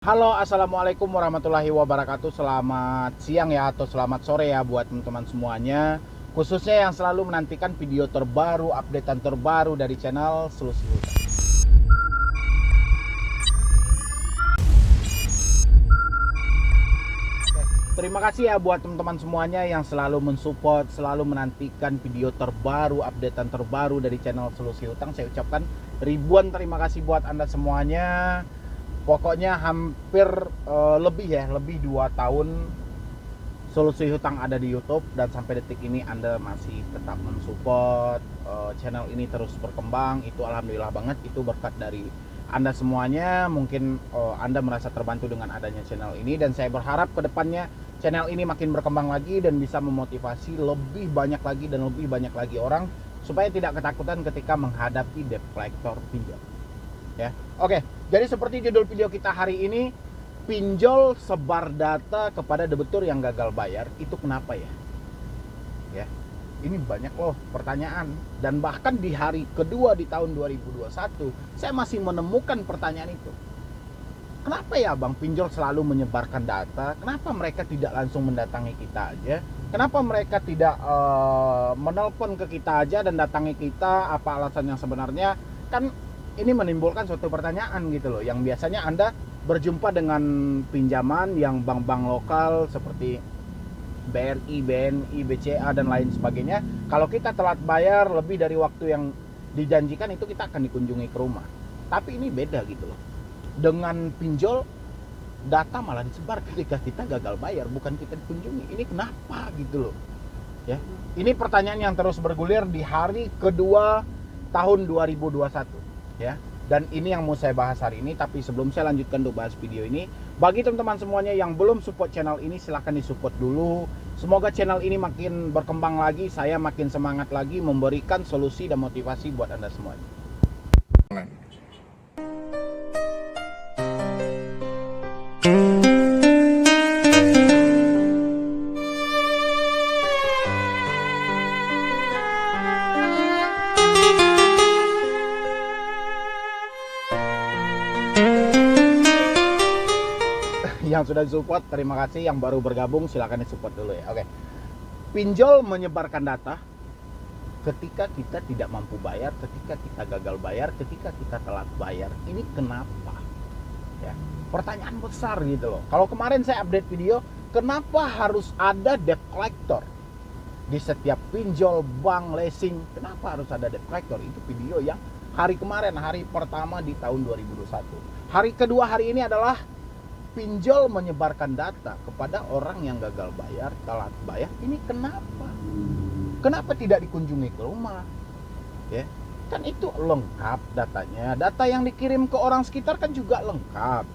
Halo, assalamualaikum warahmatullahi wabarakatuh. Selamat siang ya, atau selamat sore ya buat teman-teman semuanya. Khususnya yang selalu menantikan video terbaru, updatean terbaru dari channel Solusi Hutang. Terima kasih ya buat teman-teman semuanya yang selalu mensupport, selalu menantikan video terbaru, updatean terbaru dari channel Solusi Hutang. Saya ucapkan ribuan terima kasih buat Anda semuanya. Pokoknya hampir lebih 2 tahun Solusi Hutang ada di YouTube, dan sampai detik ini Anda masih tetap mensupport channel ini terus berkembang. Itu alhamdulillah banget, itu berkat dari Anda semuanya. Mungkin Anda merasa terbantu dengan adanya channel ini, dan saya berharap kedepannya channel ini makin berkembang lagi dan bisa memotivasi lebih banyak lagi dan lebih banyak lagi orang supaya tidak ketakutan ketika menghadapi debt collector pinjol. Ya. Oke, jadi seperti judul video kita hari ini, pinjol sebar data kepada debitur yang gagal bayar, itu kenapa ya? Ya. Ini banyak loh pertanyaan, dan bahkan di hari kedua di tahun 2021 saya masih menemukan pertanyaan itu. Kenapa ya Bang pinjol selalu menyebarkan data? Kenapa mereka tidak langsung mendatangi kita aja? Kenapa mereka tidak menelpon ke kita aja dan datangi kita? Apa alasan yang sebenarnya? Kan ini menimbulkan suatu pertanyaan gitu loh, yang biasanya Anda berjumpa dengan pinjaman yang bank-bank lokal seperti BRI, BNI, BCA dan lain sebagainya. Kalau kita telat bayar lebih dari waktu yang dijanjikan, itu kita akan dikunjungi ke rumah. Tapi ini beda gitu loh. Dengan pinjol, data malah disebar ketika kita gagal bayar, bukan kita dikunjungi. Ini kenapa gitu loh? Ya. Ini pertanyaan yang terus bergulir di hari kedua tahun 2021. Ya, dan ini yang mau saya bahas hari ini. Tapi sebelum saya lanjutkan untuk bahas video ini, bagi teman-teman semuanya yang belum support channel ini, silahkan disupport dulu. Semoga channel ini makin berkembang lagi, saya makin semangat lagi memberikan solusi dan motivasi buat Anda semuanya. Yang sudah support terima kasih, yang baru bergabung silakan disupport dulu ya. Oke. Pinjol menyebarkan data ketika kita tidak mampu bayar, ketika kita gagal bayar, ketika kita telat bayar. Ini kenapa? Ya. Pertanyaan besar gitu loh. Kalau kemarin saya update video, kenapa harus ada debt collector di setiap pinjol, bank, leasing? Kenapa harus ada debt collector? Itu video yang hari kemarin, hari pertama di tahun 2021. Hari kedua hari ini adalah pinjol menyebarkan data kepada orang yang gagal bayar, telat bayar. Ini kenapa? Kenapa tidak dikunjungi ke rumah? Ya, kan itu lengkap datanya. Data yang dikirim ke orang sekitar kan juga lengkap.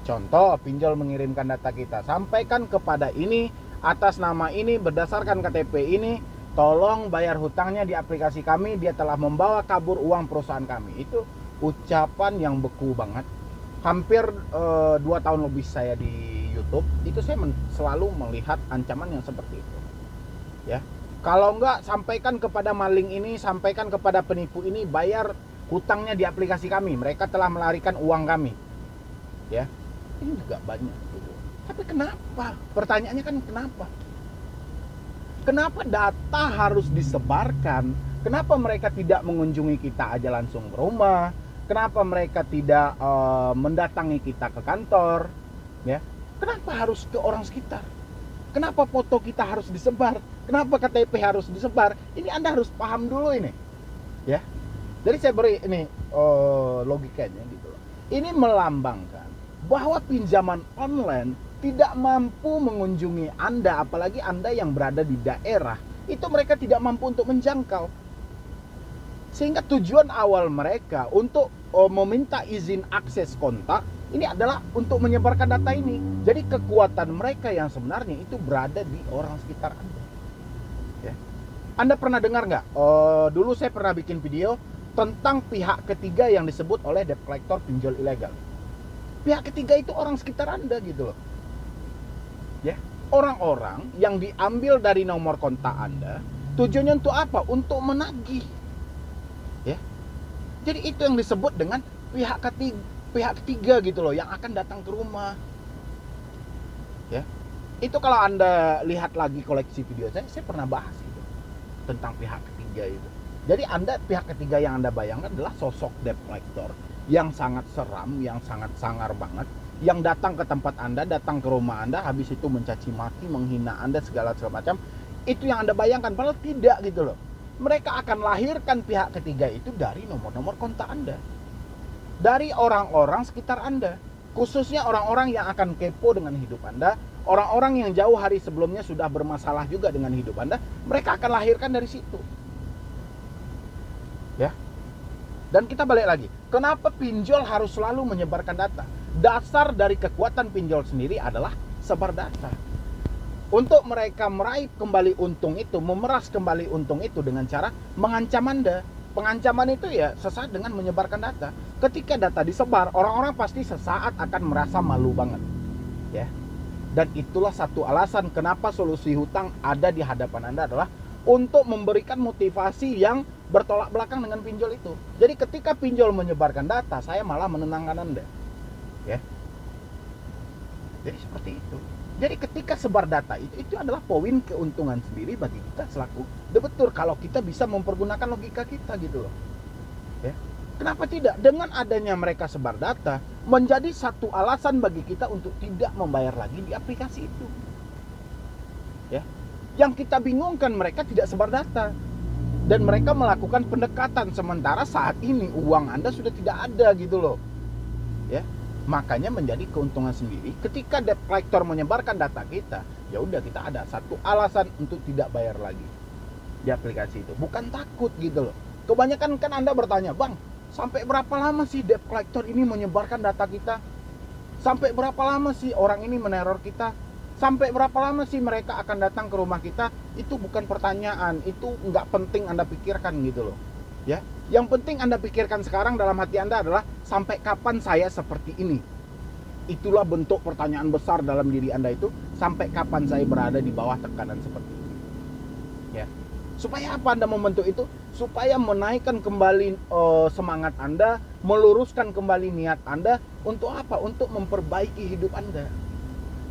Contoh, pinjol mengirimkan data kita, sampaikan kepada ini atas nama ini berdasarkan KTP ini, tolong bayar hutangnya di aplikasi kami, dia telah membawa kabur uang perusahaan kami. Itu ucapan yang beku banget. Hampir 2 tahun lebih saya di YouTube, itu saya selalu melihat ancaman yang seperti itu. Ya, kalau enggak, sampaikan kepada maling ini, sampaikan kepada penipu ini, bayar hutangnya di aplikasi kami, mereka telah melarikan uang kami. Ya, ini juga banyak gitu. Tapi kenapa? Pertanyaannya kan kenapa? Kenapa data harus disebarkan? Kenapa mereka tidak mengunjungi kita aja langsung ke rumah? Kenapa mereka tidak mendatangi kita ke kantor? Ya, kenapa harus ke orang sekitar? Kenapa foto kita harus disebar? Kenapa KTP harus disebar? Ini Anda harus paham dulu ini. Ya, jadi saya beri ini logikanya gitu loh. Ini melambangkan bahwa pinjaman online tidak mampu mengunjungi Anda, apalagi Anda yang berada di daerah. Itu mereka tidak mampu untuk menjangkau. Sehingga tujuan awal mereka untuk meminta izin akses kontak ini adalah untuk menyebarkan data ini. Jadi kekuatan mereka yang sebenarnya itu berada di orang sekitar Anda. Ya. Anda pernah dengar nggak? Dulu saya pernah bikin video tentang pihak ketiga yang disebut oleh debt collector pinjol ilegal. Pihak ketiga itu orang sekitar Anda gitu loh. Ya, orang-orang yang diambil dari nomor kontak Anda, tujuannya untuk apa? Untuk menagih. Ya. Jadi itu yang disebut dengan pihak ketiga. pihak ketiga gitu loh yang akan datang ke rumah. Ya. Itu kalau Anda lihat lagi koleksi video saya pernah bahas itu tentang pihak ketiga itu. Jadi Anda pihak ketiga yang Anda bayangkan adalah sosok debt collector yang sangat seram, yang sangat sangar banget, yang datang ke tempat Anda, datang ke rumah Anda, habis itu mencaci maki, menghina Anda segala macam. Itu yang Anda bayangkan, padahal tidak gitu loh. Mereka akan lahirkan pihak ketiga itu dari nomor-nomor kontak Anda, dari orang-orang sekitar Anda, khususnya orang-orang yang akan kepo dengan hidup Anda, orang-orang yang jauh hari sebelumnya sudah bermasalah juga dengan hidup Anda. Mereka akan lahirkan dari situ. Ya. Dan kita balik lagi, kenapa pinjol harus selalu menyebarkan data? Dasar dari kekuatan pinjol sendiri adalah sebar data. Untuk mereka meraih kembali untung itu, memeras kembali untung itu dengan cara mengancam Anda. Pengancaman itu ya sesaat dengan menyebarkan data. Ketika data disebar, orang-orang pasti sesaat akan merasa malu banget. Ya. Dan itulah satu alasan kenapa solusi hutang ada di hadapan Anda adalah untuk memberikan motivasi yang bertolak belakang dengan pinjol itu. Jadi ketika pinjol menyebarkan data, saya malah menenangkan Anda. Ya. Jadi seperti itu. Jadi ketika sebar data itu adalah poin keuntungan sendiri bagi kita selaku debitur kalau kita bisa mempergunakan logika kita gitu loh. Ya. Kenapa tidak? Dengan adanya mereka sebar data menjadi satu alasan bagi kita untuk tidak membayar lagi di aplikasi itu. Ya. Yang kita bingungkan mereka tidak sebar data dan mereka melakukan pendekatan sementara saat ini uang Anda sudah tidak ada gitu loh. Ya. Makanya menjadi keuntungan sendiri ketika debt collector menyebarkan data kita, ya udah kita ada satu alasan untuk tidak bayar lagi di aplikasi itu. Bukan takut gitu loh. Kebanyakan kan Anda bertanya, "Bang, sampai berapa lama sih debt collector ini menyebarkan data kita? Sampai berapa lama sih orang ini meneror kita? Sampai berapa lama sih mereka akan datang ke rumah kita?" Itu bukan pertanyaan, itu nggak penting Anda pikirkan gitu loh. Ya, yang penting Anda pikirkan sekarang dalam hati Anda adalah sampai kapan saya seperti ini. Itulah bentuk pertanyaan besar dalam diri Anda itu, sampai kapan saya berada di bawah tekanan seperti ini. Ya. Supaya apa Anda membentuk itu? Supaya menaikkan kembali semangat Anda, meluruskan kembali niat Anda untuk apa? Untuk memperbaiki hidup Anda.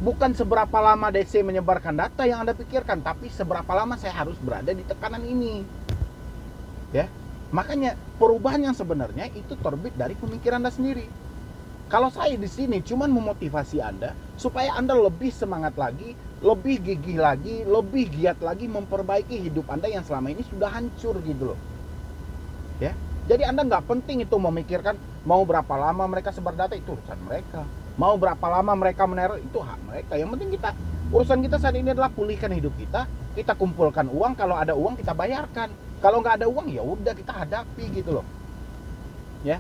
Bukan seberapa lama DC menyebarkan data yang Anda pikirkan, tapi seberapa lama saya harus berada di tekanan ini. Ya. Makanya perubahan yang sebenarnya itu terbit dari pemikiran Anda sendiri. Kalau saya di sini cuman memotivasi Anda supaya Anda lebih semangat lagi, lebih gigih lagi, lebih giat lagi memperbaiki hidup Anda yang selama ini sudah hancur gitu loh. Ya. Jadi Anda nggak penting itu memikirkan mau berapa lama mereka sebar data, itu urusan mereka. Mau berapa lama mereka meneror, itu hak mereka. Yang penting urusan kita saat ini adalah pulihkan hidup kita kumpulkan uang, kalau ada uang kita bayarkan. Kalau nggak ada uang ya udah kita hadapi gitu loh. Ya.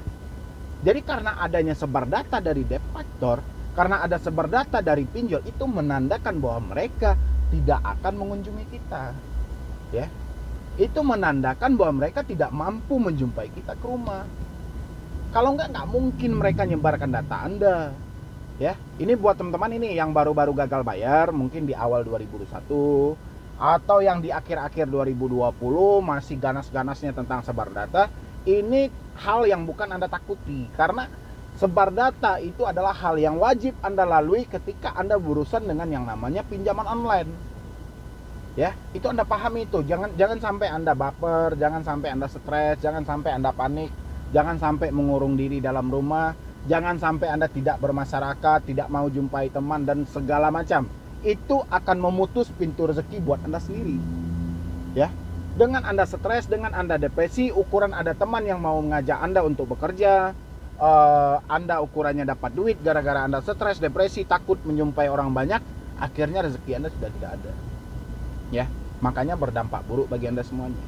Jadi karena adanya sebar data dari debt collector, karena ada sebar data dari pinjol, itu menandakan bahwa mereka tidak akan mengunjungi kita. Ya. Itu menandakan bahwa mereka tidak mampu menjumpai kita ke rumah. Kalau nggak mungkin mereka nyebarkan data Anda. Ya, ini buat teman-teman ini yang baru-baru gagal bayar, mungkin di awal 2021 atau yang di akhir-akhir 2020 masih ganas-ganasnya tentang sebar data. Ini hal yang bukan Anda takuti, karena sebar data itu adalah hal yang wajib Anda lalui ketika Anda berurusan dengan yang namanya pinjaman online. Ya, itu Anda pahami itu. Jangan sampai Anda baper, jangan sampai Anda stres, jangan sampai Anda panik, jangan sampai mengurung diri dalam rumah, jangan sampai Anda tidak bermasyarakat, tidak mau jumpai teman dan segala macam. Itu akan memutus pintu rezeki buat Anda sendiri. Ya. Dengan Anda stres, dengan Anda depresi, ukuran ada teman yang mau mengajak Anda untuk bekerja, Anda ukurannya dapat duit gara-gara Anda stres, depresi, takut menjumpai orang banyak, akhirnya rezeki Anda sudah tidak ada. Ya, makanya berdampak buruk bagi Anda semuanya.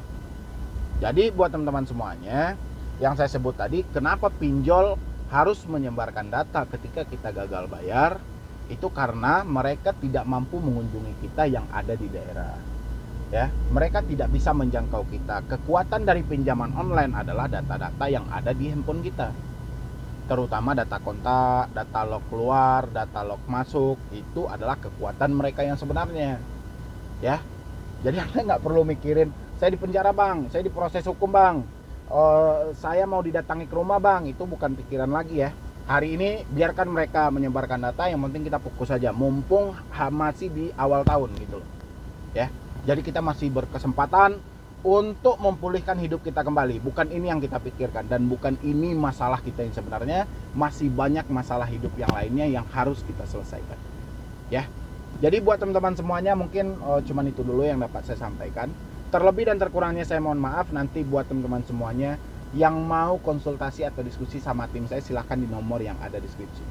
Jadi buat teman-teman semuanya, yang saya sebut tadi, kenapa pinjol harus menyebarkan data ketika kita gagal bayar, itu karena mereka tidak mampu mengunjungi kita yang ada di daerah. Ya, mereka tidak bisa menjangkau kita. Kekuatan dari pinjaman online adalah data-data yang ada di handphone kita, terutama data kontak, data log keluar, data log masuk. Itu adalah kekuatan mereka yang sebenarnya. Ya, jadi Anda nggak perlu mikirin saya di penjara bang, saya diproses hukum bang, saya mau didatangi ke rumah bang. Itu bukan pikiran lagi ya. Hari ini biarkan mereka menyebarkan data, yang penting kita fokus saja. Mumpung masih di awal tahun gitu loh. Ya. Jadi kita masih berkesempatan untuk memulihkan hidup kita kembali. Bukan ini yang kita pikirkan dan bukan ini masalah kita yang sebenarnya. Masih banyak masalah hidup yang lainnya yang harus kita selesaikan. Ya. Jadi buat teman-teman semuanya mungkin cuman itu dulu yang dapat saya sampaikan. Terlebih dan terkurangnya saya mohon maaf. Nanti buat teman-teman semuanya yang mau konsultasi atau diskusi sama tim saya, silahkan di nomor yang ada di deskripsi.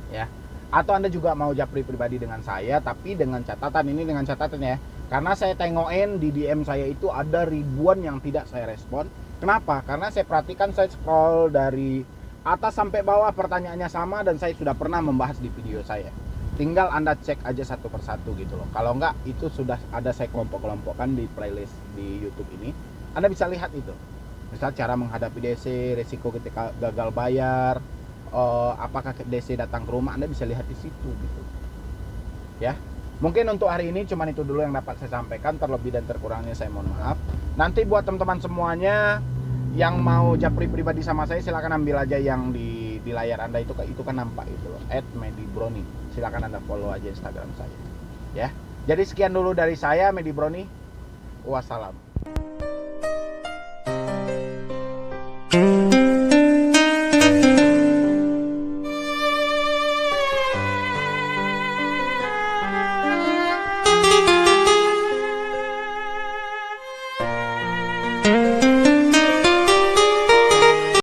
Ya. Atau Anda juga mau japri pribadi dengan saya, tapi dengan catatan, ini dengan catatan ya. Karena saya tengokin di DM saya itu ada ribuan yang tidak saya respon. Kenapa? Karena saya perhatikan, saya scroll dari atas sampai bawah pertanyaannya sama dan saya sudah pernah membahas di video saya. Tinggal Anda cek aja satu persatu gitu loh. Kalau enggak, itu sudah ada saya kelompok-kelompokkan di playlist di YouTube ini. Anda bisa lihat itu. Misal cara menghadapi DC, resiko ketika gagal bayar, apakah DC datang ke rumah, Anda bisa lihat di situ gitu. Ya. Mungkin untuk hari ini cuman itu dulu yang dapat saya sampaikan, terlebih dan terkurangnya saya mohon maaf. Nanti buat teman-teman semuanya yang mau japri pribadi sama saya, silakan ambil aja yang di layar Anda itu kan nampak itu loh, @medibroni. Silakan Anda follow aja Instagram saya. Ya. Jadi sekian dulu dari saya, Medi Broni. Wassalam.